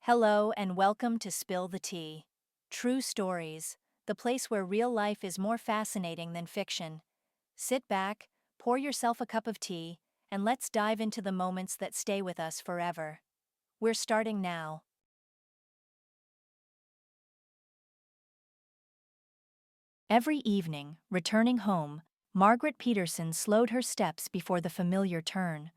Hello and welcome to Spill the Tea. True Stories, the place where real life is more fascinating than fiction. Sit back, pour yourself a cup of tea, and let's dive into the moments that stay with us forever. We're starting now. Every evening, returning home, Margaret Peterson slowed her steps before the familiar turn.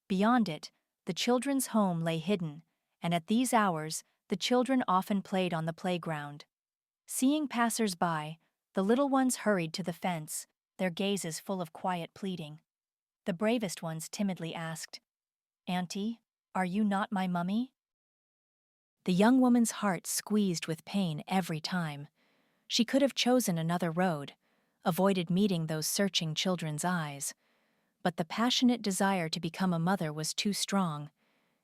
Beyond it, the children's home lay hidden, and at these hours, the children often played on the playground. Seeing passers-by, the little ones hurried to the fence, their gazes full of quiet pleading. The bravest ones timidly asked, "Auntie, are you not my mummy?" The young woman's heart squeezed with pain every time. She could have chosen another road, avoided meeting those searching children's eyes. But the passionate desire to become a mother was too strong,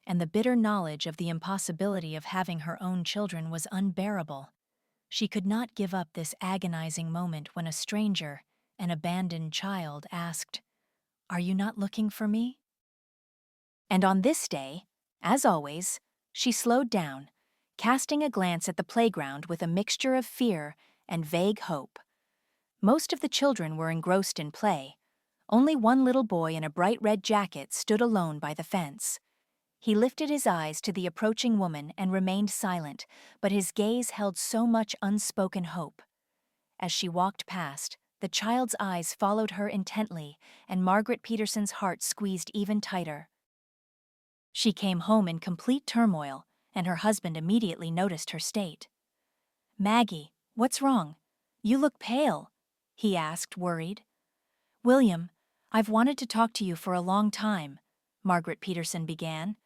and the bitter knowledge of the impossibility of having her own children was unbearable. She could not give up this agonizing moment when a stranger, an abandoned child, asked, "Are you not looking for me?" And on this day, as always, she slowed down, casting a glance at the playground with a mixture of fear and vague hope. Most of the children were engrossed in play. Only one little boy in a bright red jacket stood alone by the fence. He lifted his eyes to the approaching woman and remained silent, but his gaze held so much unspoken hope. As she walked past, the child's eyes followed her intently, and Margaret Peterson's heart squeezed even tighter. She came home in complete turmoil, and her husband immediately noticed her state. "Maggie, what's wrong? You look pale," he asked, worried. "William, I've wanted to talk to you for a long time," Margaret Peterson began,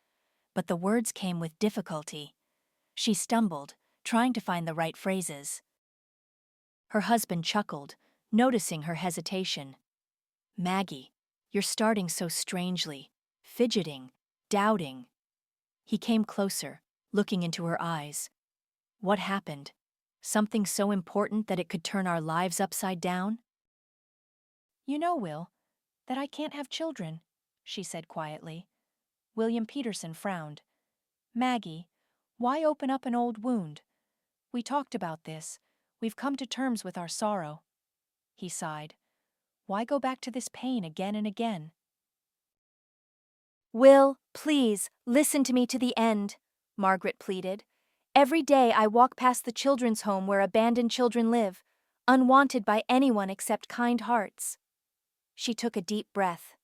but the words came with difficulty. She stumbled, trying to find the right phrases. Her husband chuckled, noticing her hesitation. "Maggie, you're starting so strangely, fidgeting, doubting." He came closer, looking into her eyes. "What happened? Something so important that it could turn our lives upside down?" "You know, Will, that I can't have children," she said quietly. William Peterson frowned. "Maggie, why open up an old wound? We talked about this. We've come to terms with our sorrow." He sighed. "Why go back to this pain again and again?" "Will, please, listen to me to the end," Margaret pleaded. "Every day I walk past the children's home where abandoned children live, unwanted by anyone except kind hearts." She took a deep breath.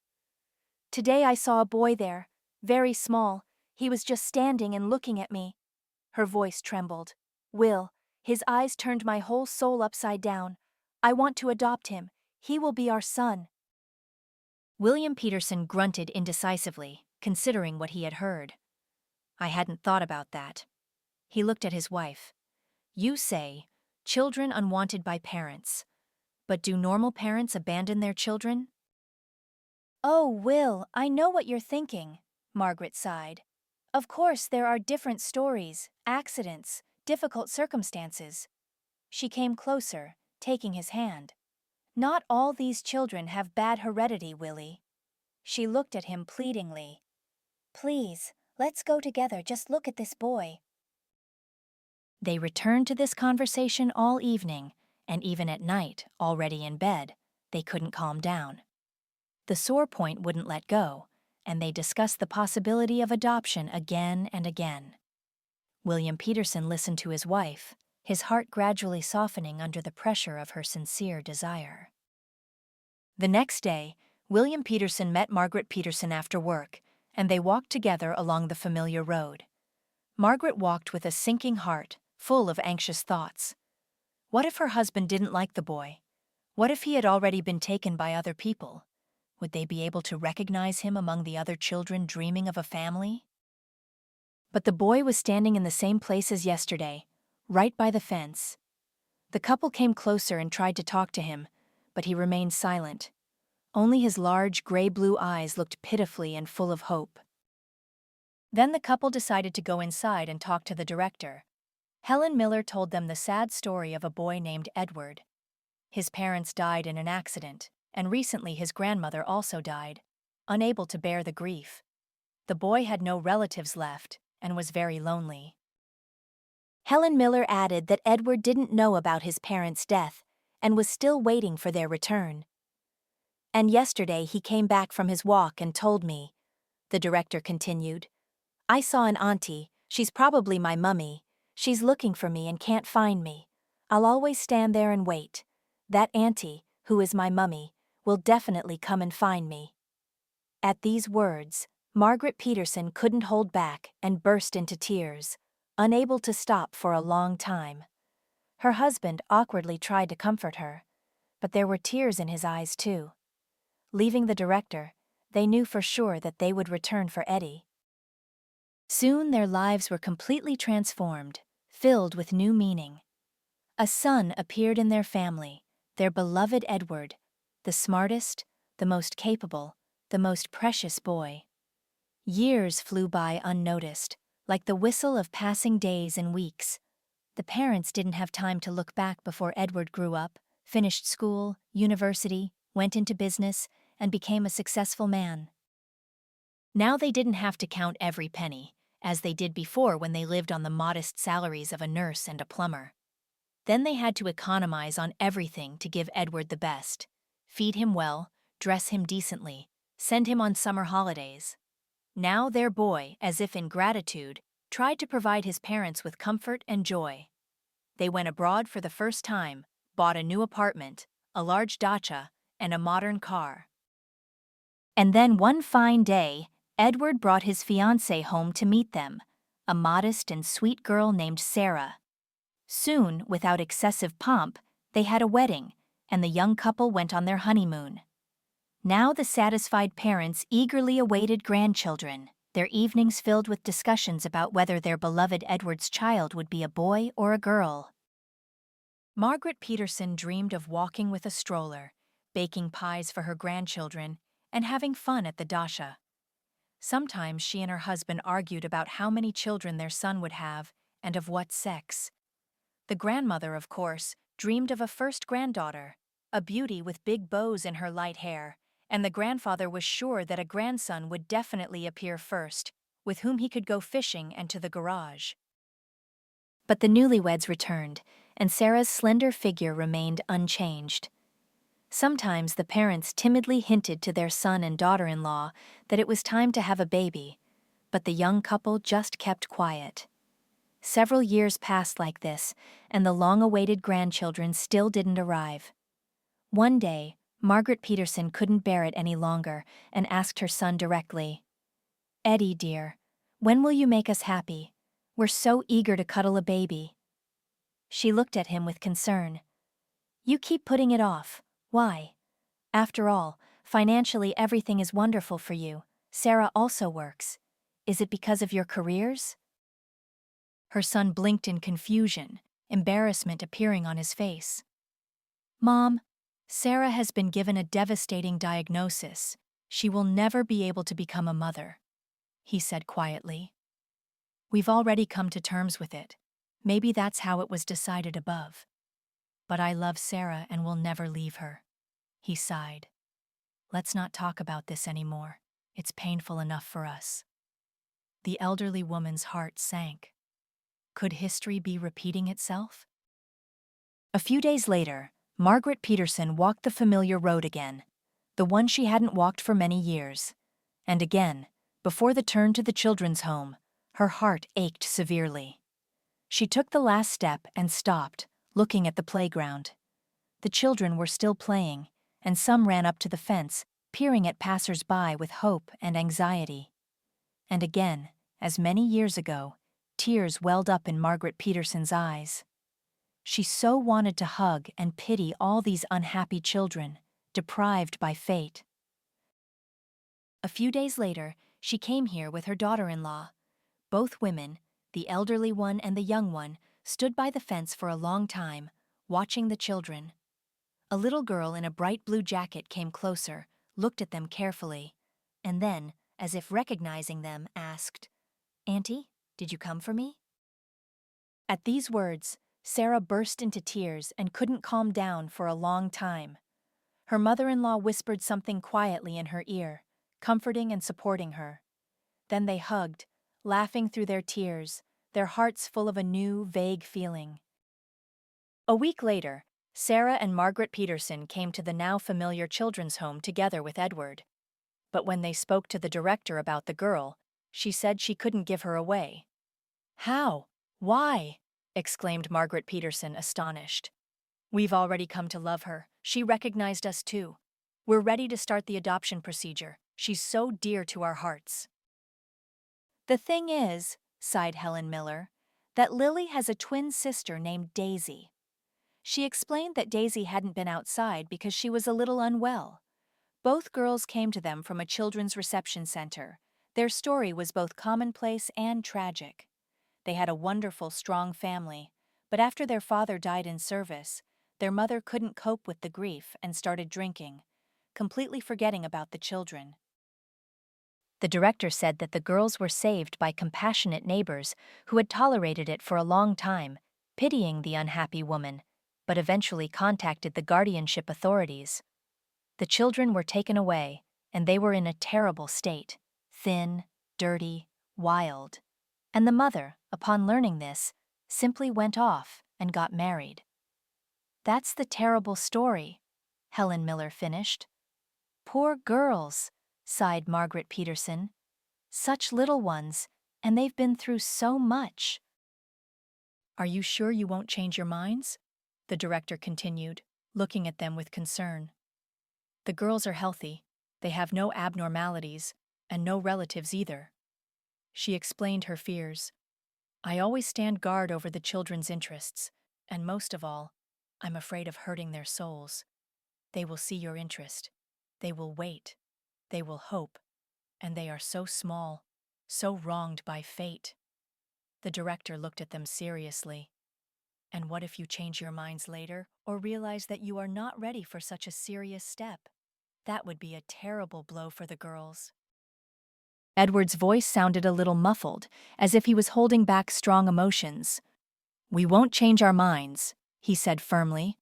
"Today I saw a boy there, very small. He was just standing and looking at me." Her voice trembled. "Will, his eyes turned my whole soul upside down. I want to adopt him. He will be our son." William Peterson grunted indecisively, considering what he had heard. "I hadn't thought about that." He looked at his wife. "You say, children unwanted by parents. But do normal parents abandon their children?" "Oh, Will, I know what you're thinking," Margaret sighed. "Of course there are different stories, accidents, difficult circumstances." She came closer, taking his hand. "Not all these children have bad heredity, Willie." She looked at him pleadingly. "Please, let's go together, just look at this boy." They returned to this conversation all evening, and even at night, already in bed, they couldn't calm down. The sore point wouldn't let go, and they discussed the possibility of adoption again and again. William Peterson listened to his wife, his heart gradually softening under the pressure of her sincere desire. The next day, William Peterson met Margaret Peterson after work, and they walked together along the familiar road. Margaret walked with a sinking heart, full of anxious thoughts. What if her husband didn't like the boy? What if he had already been taken by other people? Would they be able to recognize him among the other children dreaming of a family? But the boy was standing in the same place as yesterday, right by the fence. The couple came closer and tried to talk to him, but he remained silent. Only his large gray-blue eyes looked pitifully and full of hope. Then the couple decided to go inside and talk to the director. Helen Miller told them the sad story of a boy named Edward. His parents died in an accident, and recently his grandmother also died, unable to bear the grief. The boy had no relatives left and was very lonely. Helen Miller added that Edward didn't know about his parents' death and was still waiting for their return. "And yesterday he came back from his walk and told me," the director continued. "I saw an auntie, she's probably my mummy. She's looking for me and can't find me. I'll always stand there and wait. That auntie, who is my mummy, will definitely come and find me." At these words, Margaret Peterson couldn't hold back and burst into tears, unable to stop for a long time. Her husband awkwardly tried to comfort her, but there were tears in his eyes too. Leaving the director, they knew for sure that they would return for Eddie. Soon their lives were completely transformed, filled with new meaning. A son appeared in their family, their beloved Edward, the smartest, the most capable, the most precious boy. Years flew by unnoticed, like the whistle of passing days and weeks. The parents didn't have time to look back before Edward grew up, finished school, university, went into business, and became a successful man. Now they didn't have to count every penny, as they did before when they lived on the modest salaries of a nurse and a plumber. Then they had to economize on everything to give Edward the best: feed him well, dress him decently, send him on summer holidays. Now their boy, as if in gratitude, tried to provide his parents with comfort and joy. They went abroad for the first time, bought a new apartment, a large dacha, and a modern car. And then one fine day, Edward brought his fiancée home to meet them, a modest and sweet girl named Sarah. Soon, without excessive pomp, they had a wedding, and the young couple went on their honeymoon. Now the satisfied parents eagerly awaited grandchildren, their evenings filled with discussions about whether their beloved Edward's child would be a boy or a girl. Margaret Peterson dreamed of walking with a stroller, baking pies for her grandchildren, and having fun at the dacha. Sometimes she and her husband argued about how many children their son would have and of what sex. The grandmother, of course, dreamed of a first granddaughter, a beauty with big bows in her light hair, and the grandfather was sure that a grandson would definitely appear first, with whom he could go fishing and to the garage. But the newlyweds returned, and Sarah's slender figure remained unchanged. Sometimes the parents timidly hinted to their son and daughter-in-law that it was time to have a baby, but the young couple just kept quiet. Several years passed like this, and the long-awaited grandchildren still didn't arrive. One day, Margaret Peterson couldn't bear it any longer and asked her son directly, "Eddie, dear, when will you make us happy? We're so eager to cuddle a baby." She looked at him with concern. "You keep putting it off. Why? After all, financially everything is wonderful for you. Sarah also works. Is it because of your careers?" Her son blinked in confusion, embarrassment appearing on his face. "Mom, Sarah has been given a devastating diagnosis. She will never be able to become a mother," he said quietly. "We've already come to terms with it. Maybe that's how it was decided above. But I love Sarah and will never leave her," he sighed. "Let's not talk about this anymore. It's painful enough for us." The elderly woman's heart sank. Could history be repeating itself? A few days later, Margaret Peterson walked the familiar road again, the one she hadn't walked for many years. And again, before the turn to the children's home, her heart ached severely. She took the last step and stopped, looking at the playground. The children were still playing, and some ran up to the fence, peering at passers-by with hope and anxiety. And again, as many years ago, tears welled up in Margaret Peterson's eyes. She so wanted to hug and pity all these unhappy children, deprived by fate. A few days later, she came here with her daughter-in-law. Both women, the elderly one and the young one, stood by the fence for a long time, watching the children. A little girl in a bright blue jacket came closer, looked at them carefully, and then, as if recognizing them, asked, "Auntie, did you come for me?" At these words, Sarah burst into tears and couldn't calm down for a long time. Her mother-in-law whispered something quietly in her ear, comforting and supporting her. Then they hugged, laughing through their tears, their hearts full of a new, vague feeling. A week later, Sarah and Margaret Peterson came to the now familiar children's home together with Edward. But when they spoke to the director about the girl, she said she couldn't give her away. How? Why? Exclaimed Margaret Peterson, astonished. We've already come to love her. She recognized us too. We're ready to start the adoption procedure. She's so dear to our hearts. The thing is, sighed Helen Miller, that Lily has a twin sister named Daisy. She explained that Daisy hadn't been outside because she was a little unwell. Both girls came to them from a children's reception center. Their story was both commonplace and tragic. They had a wonderful, strong family, but after their father died in service, their mother couldn't cope with the grief and started drinking, completely forgetting about the children. The director said that the girls were saved by compassionate neighbors who had tolerated it for a long time, pitying the unhappy woman, but eventually contacted the guardianship authorities. The children were taken away, and they were in a terrible state, thin, dirty, wild. And the mother, upon learning this, simply went off and got married. That's the terrible story, Helen Miller finished. Poor girls, sighed Margaret Peterson. Such little ones, and they've been through so much. Are you sure you won't change your minds? The director continued, looking at them with concern. The girls are healthy, they have no abnormalities, and no relatives either. She explained her fears. I always stand guard over the children's interests, and most of all, I'm afraid of hurting their souls. They will see your interest. They will wait. They will hope. And they are so small, so wronged by fate. The director looked at them seriously. And what if you change your minds later or realize that you are not ready for such a serious step? That would be a terrible blow for the girls. Edward's voice sounded a little muffled, as if he was holding back strong emotions. We won't change our minds, he said firmly.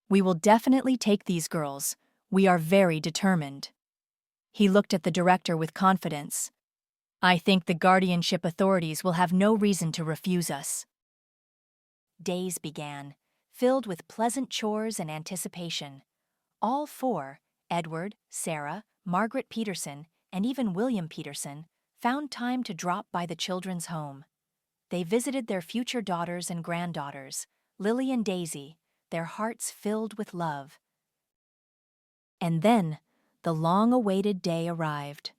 We will definitely take these girls. We are very determined. He looked at the director with confidence. I think the guardianship authorities will have no reason to refuse us. Days began, filled with pleasant chores and anticipation. All four, Edward, Sarah, Margaret Peterson, and even William Peterson, found time to drop by the children's home. They visited their future daughters and granddaughters, Lily and Daisy, their hearts filled with love. And then, the long-awaited day arrived.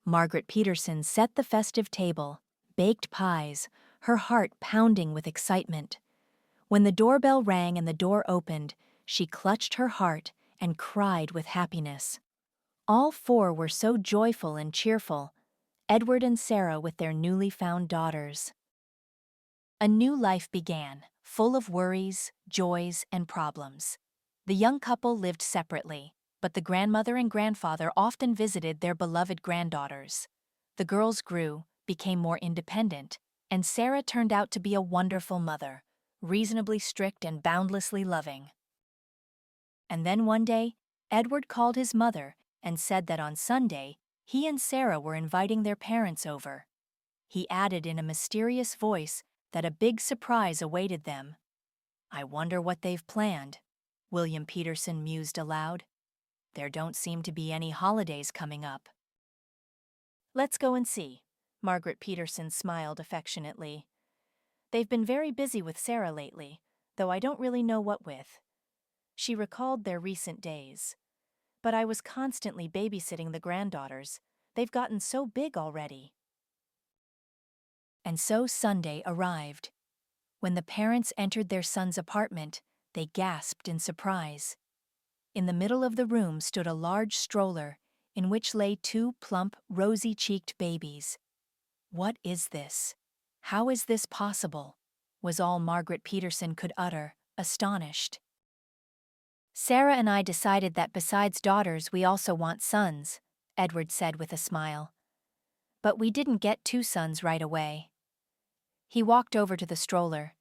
Margaret Peterson set the festive table, baked pies, her heart pounding with excitement. When the doorbell rang and the door opened, she clutched her heart and cried with happiness. All four were so joyful and cheerful, Edward and Sarah with their newly found daughters. A new life began, full of worries, joys, and problems. The young couple lived separately, but the grandmother and grandfather often visited their beloved granddaughters. The girls grew, became more independent, and Sarah turned out to be a wonderful mother, reasonably strict and boundlessly loving. And then one day, Edward called his mother and said that on Sunday, he and Sarah were inviting their parents over. He added in a mysterious voice that a big surprise awaited them. I wonder what they've planned, William Peterson mused aloud. There don't seem to be any holidays coming up. Let's go and see, Margaret Peterson smiled affectionately. They've been very busy with Sarah lately, though I don't really know what with. She recalled their recent days. But I was constantly babysitting the granddaughters. They've gotten so big already. And so Sunday arrived. When the parents entered their son's apartment, they gasped in surprise. In the middle of the room stood a large stroller, in which lay two plump, rosy-cheeked babies. What is this? How is this possible? Was all Margaret Peterson could utter, astonished. Sarah and I decided that besides daughters we also want sons, Edward said with a smile. But we didn't get two sons right away. He walked over to the stroller.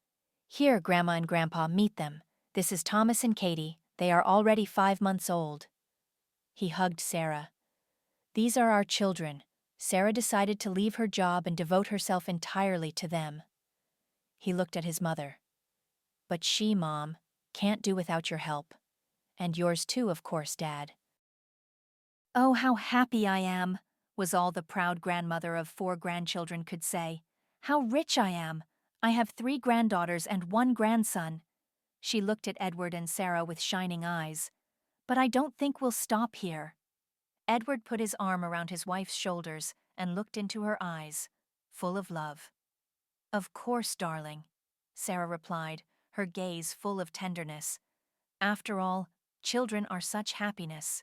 Here, Grandma and Grandpa, meet them. This is Thomas and Katie. They are already 5 months old. He hugged Sarah. These are our children. Sarah decided to leave her job and devote herself entirely to them. He looked at his mother. But she, Mom, can't do without your help. And yours too, of course, Dad. Oh, how happy I am, was all the proud grandmother of 4 grandchildren could say. How rich I am! I have 3 granddaughters and 1 grandson. She looked at Edward and Sarah with shining eyes. But I don't think we'll stop here. Edward put his arm around his wife's shoulders and looked into her eyes, full of love. Of course, darling, Sarah replied, her gaze full of tenderness. After all, children are such happiness.